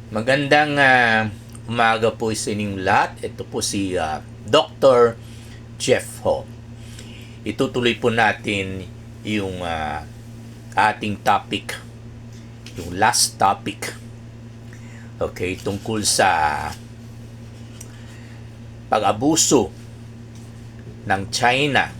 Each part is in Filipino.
Magandang umaga po sa inyong lahat. Ito po si Dr. Jeff Ho. Itutuloy po natin yung ating topic, yung last topic. Okay, tungkol sa pag-abuso ng China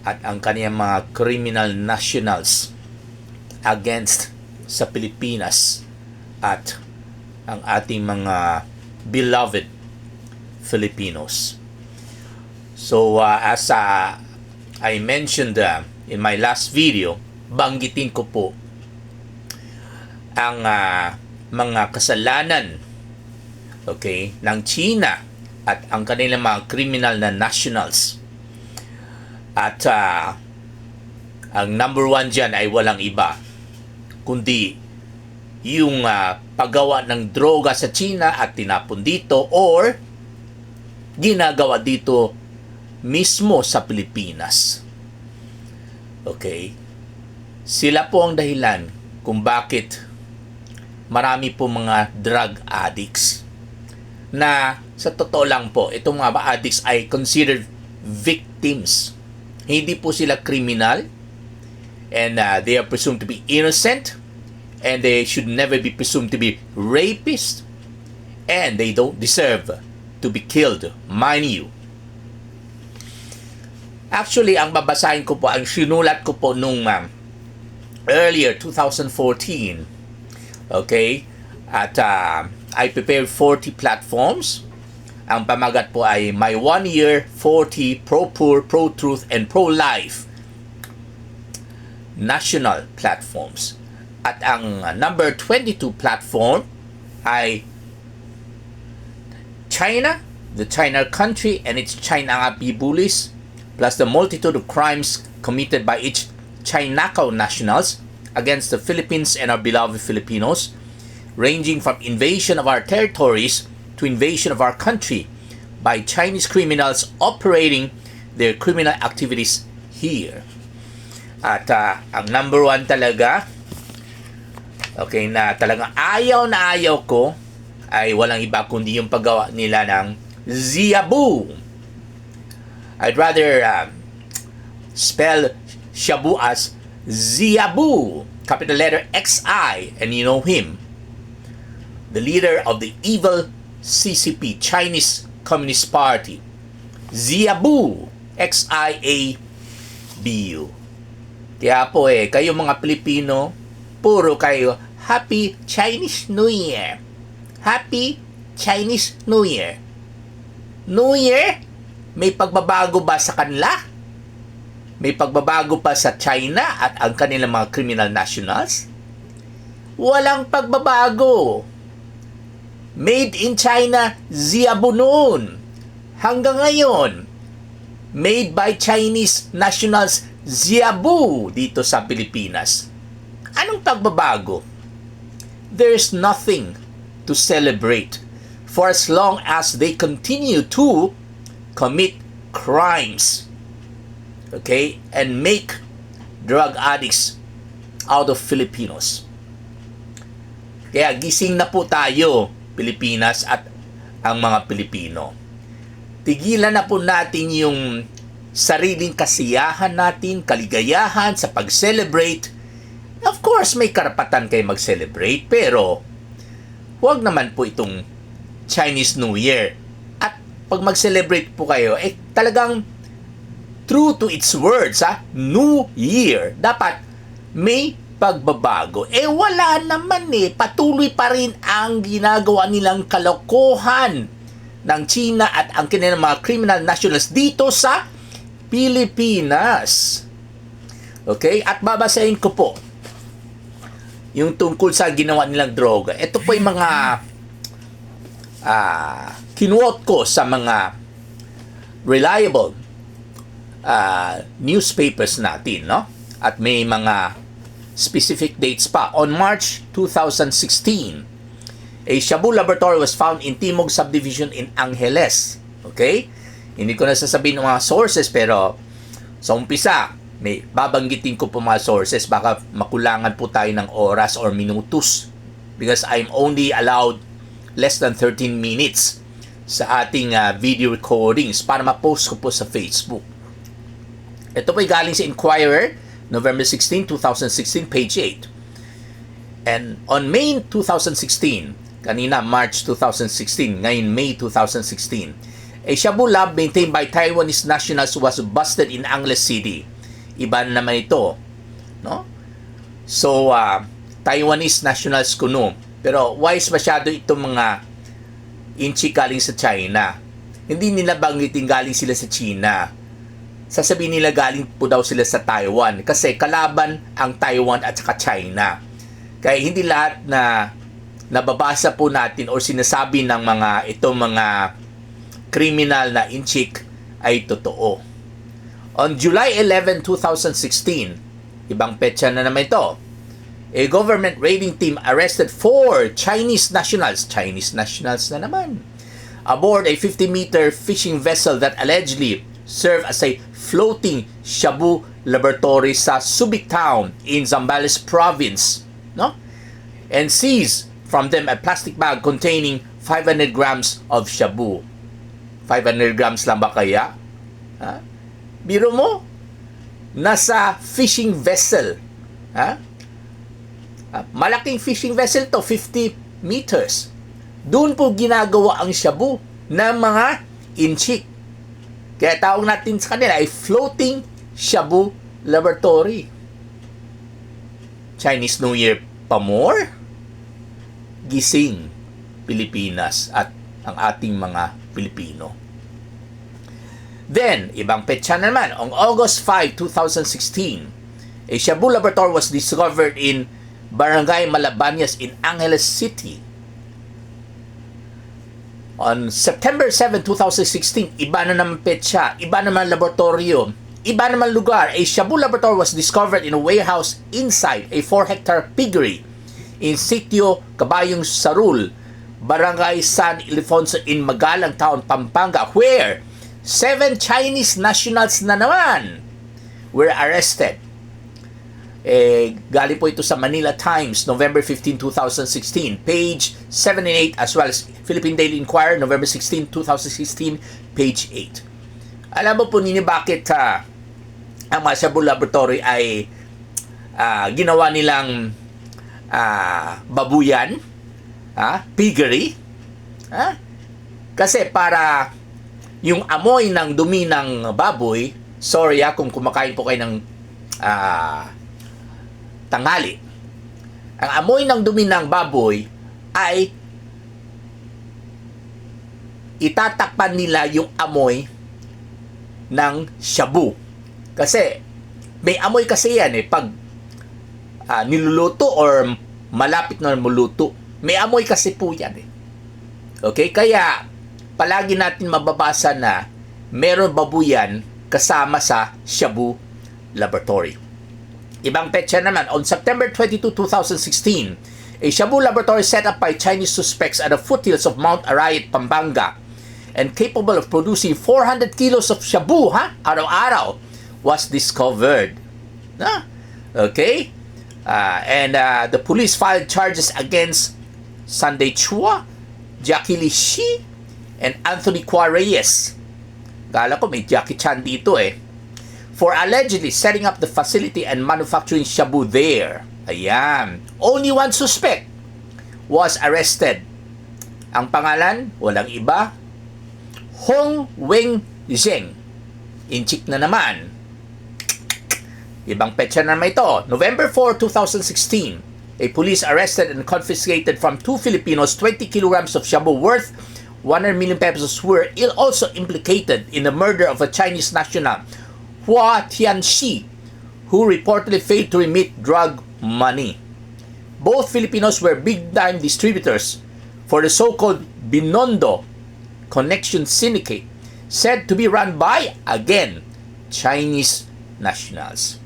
at ang kaniyang mga criminal nationals against sa Pilipinas at ang ating mga beloved Filipinos. So as I mentioned in my last video, banggitin ko po ang mga kasalanan ng China at ang kanilang mga criminal na nationals. At ang number one dyan ay walang iba kundi yung paggawa ng droga sa China at tinapon dito or ginagawa dito mismo sa Pilipinas. Okay? Sila po ang dahilan kung bakit marami po mga drug addicts na sa totoo lang po, itong mga addicts ay considered victims. Hindi po sila criminal and they are presumed to be innocent. And they should never be presumed to be rapists. And they don't deserve to be killed, mind you. Actually, ang babasahin ko po, ang sinulat ko po nung earlier, 2014. Okay? At I prepared 40 platforms. Ang pamagat po ay My 1 Year, 40 Pro-Poor, Pro-Truth, and Pro-Life National Platforms. At ang number 22 platform ay China, the China country and its China bullies, plus the multitude of crimes committed by each Chinacao nationals against the Philippines and our beloved Filipinos, ranging from invasion of our territories to invasion of our country by Chinese criminals operating their criminal activities here. At ang number one talaga, okay, na talagang ayaw na ayaw ko ay walang iba kundi yung paggawa nila ng Shabu. I'd rather spell Shabu as Shabu, capital letter XI, and you know him, the leader of the evil CCP, Chinese Communist Party. Shabu, XIABU. Kaya po kayo mga Pilipino, puro kayo, Happy Chinese New Year. Happy Chinese New Year. New Year? May pagbabago ba sa kanila? May pagbabago pa sa China at ang kanilang mga criminal nationals? Walang pagbabago. Made in China, Shabu noon. Hanggang ngayon, made by Chinese nationals, Shabu dito sa Pilipinas. Anong pagbabago? There's nothing to celebrate for as long as they continue to commit crimes, okay, and make drug addicts out of Filipinos. Kaya gising na po tayo, Pilipinas at ang mga Pilipino. Tigilan na po natin yung sariling kasiyahan natin, kaligayahan sa pag-celebrate. Of course, may karapatan kayo mag-celebrate, pero huwag naman po itong Chinese New Year. At pag mag-celebrate po kayo, talagang true to its words, New Year. Dapat may pagbabago. Wala naman patuloy pa rin ang ginagawa nilang kalokohan ng China at ang kanilang mga criminal nationals dito sa Pilipinas. Okay? At babasahin ko po yung tungkol sa ginawa nilang droga. Ito po yung mga kinuot ko sa mga reliable newspapers natin, no? At may mga specific dates pa. On March 2016, a Shabu laboratory was found in Timog Subdivision in Angeles. Okay? Hindi ko na sasabihin ng mga sources, pero sa umpisa, may babanggitin ko po mga sources, baka makulangan po tayo ng oras or minutos because I'm only allowed less than 13 minutes sa ating video recordings para ma-post ko po sa Facebook. Ito po ay galing sa Inquirer, November 16, 2016, page 8. And on May 2016, kanina March 2016, ngayon May 2016, a Shabu lab maintained by Taiwanese nationals was busted in Angeles City. Iba na naman ito, no? So, Taiwanese nationals kuno. Pero wise masyado itong mga inchi galing sa China. Hindi nila banggitin galing sila sa China. Sasabihin nila galing po daw sila sa Taiwan kasi kalaban ang Taiwan at saka China. Kaya hindi lahat na nababasa po natin o sinasabi ng mga criminal na inchik ay totoo. On July 11, 2016, ibang petsa na naman ito, a government raiding team arrested 4 Chinese nationals na naman, aboard a 50-meter fishing vessel that allegedly served as a floating Shabu laboratory sa Subic town in Zambales province, no? And seized from them a plastic bag containing 500 grams of Shabu. 500 grams lang ba kaya? Ha? Biro mo, nasa fishing vessel. Ha? Malaking fishing vessel to, 50 meters. Doon po ginagawa ang Shabu ng mga inchik. Kaya tawag natin sa kanila ay floating Shabu laboratory. Chinese New Year pa more? Gising Pilipinas at ang ating mga Pilipino. Then, ibang petsa naman, on August 5, 2016, a Shabu laboratory was discovered in Barangay Malabanyas in Angeles City. On September 7, 2016, iba na naman petsa, iba naman laboratorio, iba naman lugar. A Shabu laboratory was discovered in a warehouse inside a 4-hectare piggery in Sitio Cabayong Sarul, Barangay San Ildefonso in Magalang Town, Pampanga, where 7 Chinese nationals na naman were arrested. Galing po ito sa Manila Times, November 15, 2016, page 7 and 8, as well as Philippine Daily Inquirer, November 16, 2016, page 8. Alam mo po ninyo bakit ang mga Shabu laboratory ay ginawa nilang Babuyan, Piggery? Kasi para yung amoy ng dumi ng baboy, sorry kung kumakain po kayo ng tanghali. Ang amoy ng dumi ng baboy ay itatakpan nila yung amoy ng shabu. Kasi may amoy kasi yan pag niluluto or malapit na muluto. May amoy kasi po yan Okay? Kaya palagi natin mababasa na meron babuyan kasama sa Shabu laboratory. Ibang petsa naman, on September 22, 2016, a Shabu laboratory set up by Chinese suspects at the foothills of Mount Arayat, Pampanga, and capable of producing 400 kilos of Shabu, araw-araw, was discovered. Okay? And the police filed charges against Sunday Chua, Jackie Lee Shi, and Anthony Quareyes. Gala ko may Jackie Chan dito for allegedly setting up the facility and manufacturing Shabu there. Ayan. Only one suspect was arrested. Ang pangalan, walang iba, Hong Weng Zheng. Inchik na naman. Ibang petsa naman ito. November 4, 2016, a police arrested and confiscated from 2 Filipinos 20 kilograms of Shabu worth 100 million pesos were also implicated in the murder of a Chinese national, Hua Tianxi, who reportedly failed to remit drug money. Both Filipinos were big-time distributors for the so-called Binondo Connection Syndicate, said to be run by, again, Chinese nationals.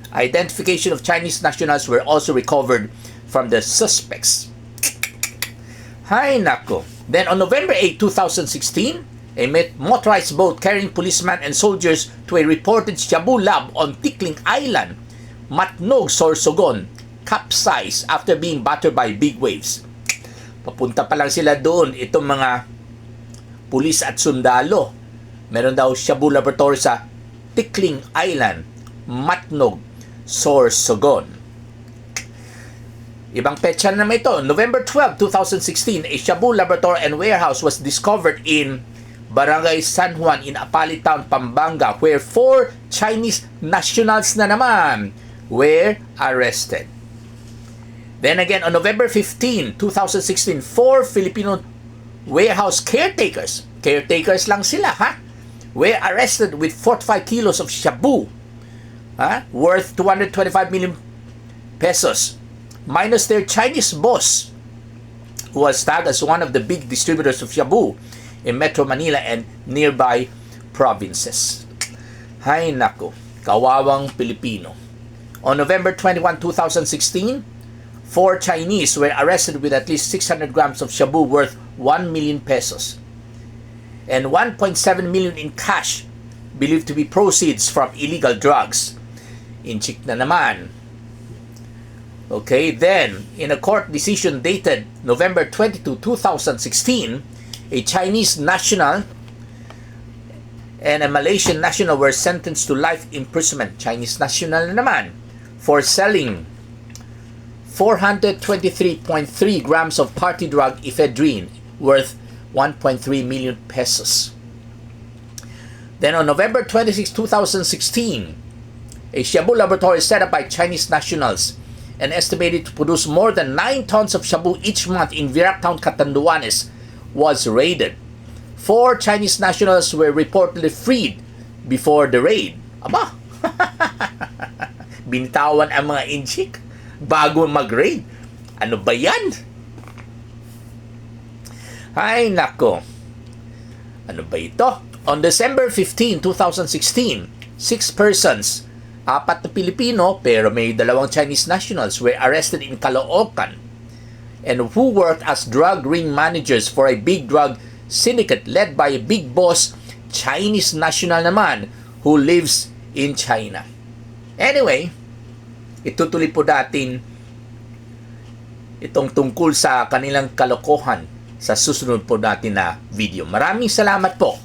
Identification of Chinese nationals were also recovered from the suspects. Hay nako. Then on November 8, 2016, a motorized boat carrying policemen and soldiers to a reported Shabu lab on Tikling Island, Matnog, Sorsogon, capsized after being battered by big waves. Papunta pa lang sila doon, itong mga pulis at sundalo. Meron daw Shabu Laboratory sa Tikling Island, Matnog, Sorsogon. Ibang petsa naman ito. November 12, 2016, a Shabu Laboratory and Warehouse was discovered in Barangay San Juan in Apali Town, Pampanga, where 4 Chinese nationals na naman were arrested. Then again, on November 15, 2016, 4 Filipino warehouse caretakers lang sila, were arrested with 45 kilos of shabu, worth 225 million pesos, minus their Chinese boss, who was tagged as one of the big distributors of shabu in Metro Manila and nearby provinces. Hay nako, kawawang Pilipino. On November 21, 2016, 4 Chinese were arrested with at least 600 grams of shabu worth 1 million pesos and 1.7 million in cash believed to be proceeds from illegal drugs. Inchik na naman. Okay, then, in a court decision dated November 22, 2016, a Chinese national and a Malaysian national were sentenced to life imprisonment. Chinese national na naman for selling 423.3 grams of party drug ephedrine worth 1.3 million pesos. Then on November 26, 2016, a shabu laboratory set up by Chinese nationals and estimated to produce more than 9 tons of shabu each month in Virac Town, Catanduanes was raided. 4 Chinese nationals were reportedly freed before the raid. Aba! Binitawan ang mga inchik bago mag-raid. Ano ba yan? Ay, nako. Ano ba ito? On December 15, 2016, 6 persons, 4 na Pilipino pero may 2 Chinese nationals were arrested in Caloocan and who worked as drug ring managers for a big drug syndicate led by a big boss Chinese national naman who lives in China. Anyway, itutuloy po natin itong tungkol sa kanilang kalokohan sa susunod po natin na video. Maraming salamat po.